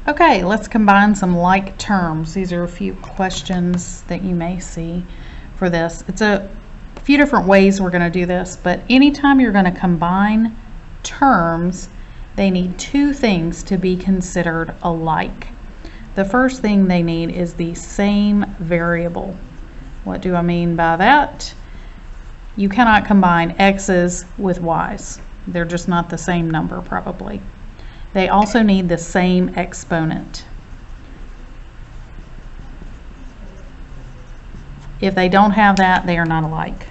Okay, let's combine some like terms. These are a few questions that you may see for this. It's a few different ways we're going to do this, but anytime you're going to combine terms, they need two things to be considered alike. The first thing they need is the same variable. What do I mean by that? You cannot combine x's with y's. They're just not the same number probably. They also need the same exponent. If they don't have that, they are not alike.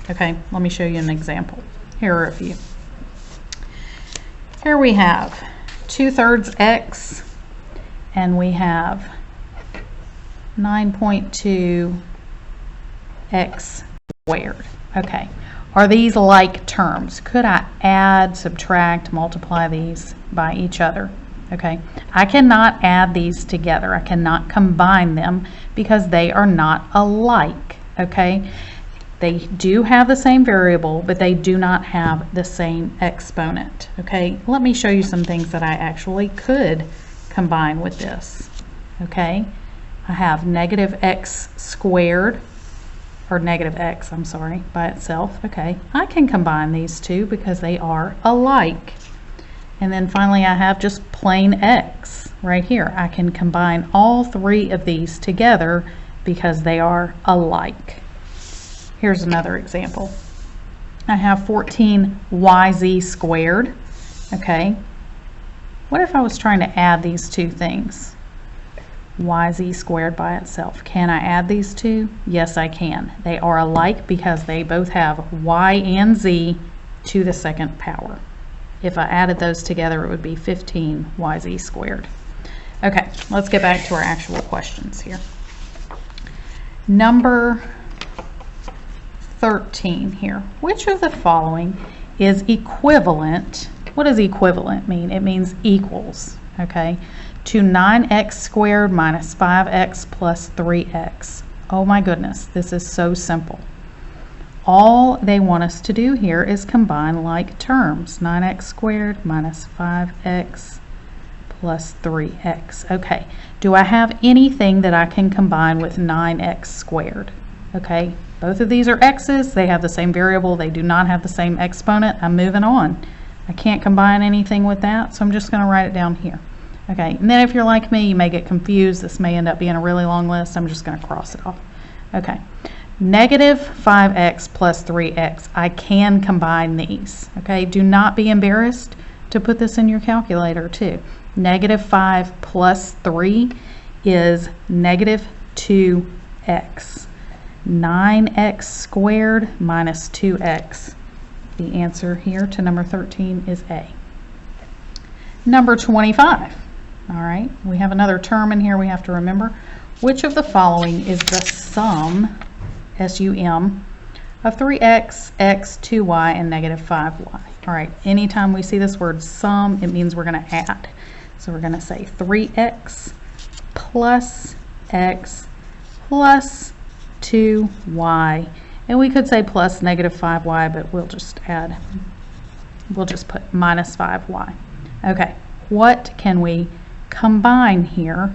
Okay, let me show you an example. Here are a few. Here we have 2/3 x and we have 9.2 x squared. Okay, are these like terms? Could I add, subtract, multiply these by each other? Okay, I cannot add these together. I cannot combine them because they are not alike. Okay, they do have the same variable, but they do not have the same exponent. Okay, let me show you some things that I actually could combine with this. Okay, I have negative x squared, or negative x, I'm sorry, by itself. Okay, I can combine these two because they are alike. And then finally I have just plain x right here. I can combine all three of these together because they are alike. Here's another example. I have 14yz squared. Okay, what if I was trying to add these two things? Yz squared by itself. Can I add these two? Yes, I can. They are alike because they both have y and z to the second power. If I added those together, it would be 15yz squared. Okay, let's get back to our actual questions here. Number 13 here. Which of the following is equivalent? What does equivalent mean? It means equals, okay, to 9x squared minus 5x plus 3x. Oh my goodness, this is so simple. All they want us to do here is combine like terms. 9x squared minus 5x plus 3x. Okay, do I have anything that I can combine with 9x squared? Okay, both of these are x's. They have the same variable. They do not have the same exponent. I'm moving on. I can't combine anything with that, so I'm just going to write it down here. Okay, and then if you're like me, you may get confused. This may end up being a really long list. I'm just going to cross it off. Okay, negative 5x plus 3x. I can combine these. Okay, do not be embarrassed to put this in your calculator too. Negative 5 plus 3 is negative 2x. 9x squared minus 2x. The answer here to number 13 is A. Number 25. All right, we have another term in here we have to remember. Which of the following is the sum, S-U-M, of 3x, x, 2y, and negative 5y? All right, anytime we see this word sum, it means we're going to add. So we're going to say 3x plus x plus 2y. And we could say plus negative 5y, but we'll just put minus 5y. Okay, what can we combine here?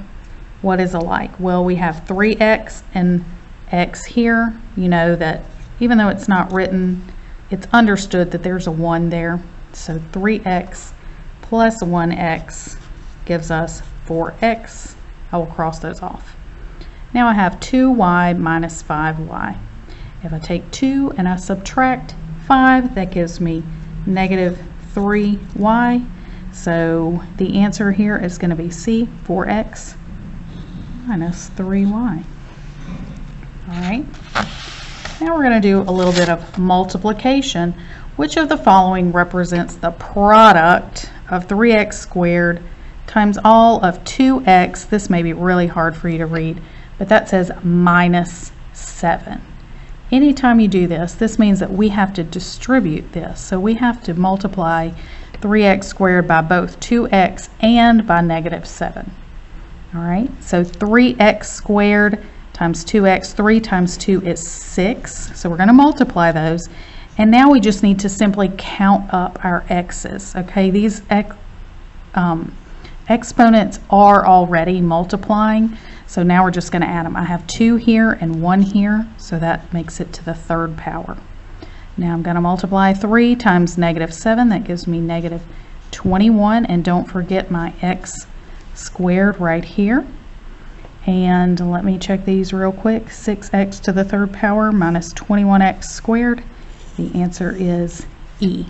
What is alike? Well, we have 3x and x here. You know that even though it's not written, it's understood that there's a 1 there. So 3x plus 1x gives us 4x. I will cross those off. Now I have 2y minus 5y. If I take 2 and I subtract 5, that gives me negative 3y. So the answer here is going to be C, 4x minus 3y. All right. Now we're going to do a little bit of multiplication. Which of the following represents the product of 3x squared times all of 2x? This may be really hard for you to read, but that says minus 7. Anytime you do this, this means that we have to distribute this. So we have to multiply 3x squared by both 2x and by negative 7. All right, so 3x squared times 2x, 3 times 2 is 6. So we're going to multiply those. And now we just need to simply count up our x's. Okay, these exponents are already multiplying, so now we're just going to add them. I have 2 here and 1 here, so that makes it to the 3rd power. Now I'm going to multiply 3 times -7. That gives me -21, and don't forget my x squared right here. And let me check these real quick. 6x to the 3rd power minus 21x squared. The answer is E.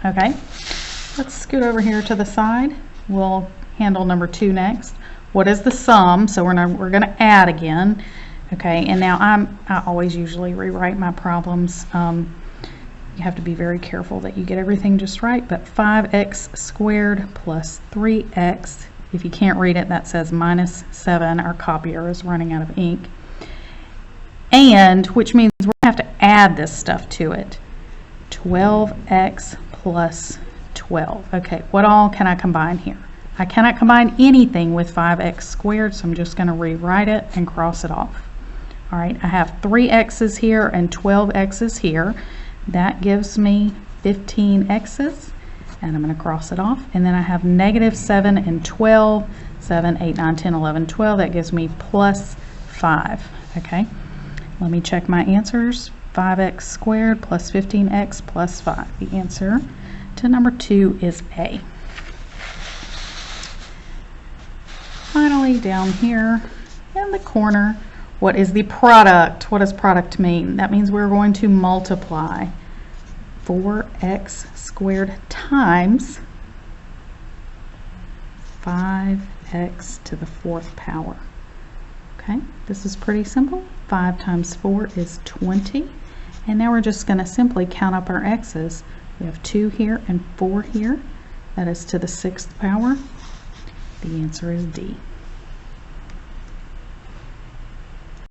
Okay, let's scoot over here to the side. We'll handle number 2 next. What is the sum? So we're going to add again. Okay, and now I always usually rewrite my problems. You have to be very careful that you get everything just right. But 5x squared plus 3x. If you can't read it, that says -7. Our copier is running out of ink. And, which means we're going to have to add this stuff to it. 12x plus 12. Okay, what all can I combine here? I cannot combine anything with 5x squared, so I'm just going to rewrite it and cross it off. All right, I have 3 x's here and 12 x's here. That gives me 15 x's. And I'm going to cross it off, and then I have -7 and 12, 7, 8, 9, 10, 11, 12. That gives me +5. Okay, let me check my answers. 5x squared plus 15x plus 5. The answer to number 2 is A. Finally, down here in the corner, what is the product? What does product mean? That means we're going to multiply 4x squared times 5x to the 4th power. Okay, this is pretty simple. 5 times 4 is 20. And now we're just going to simply count up our x's. We have 2 here and 4 here. That is to the 6th power. The answer is D.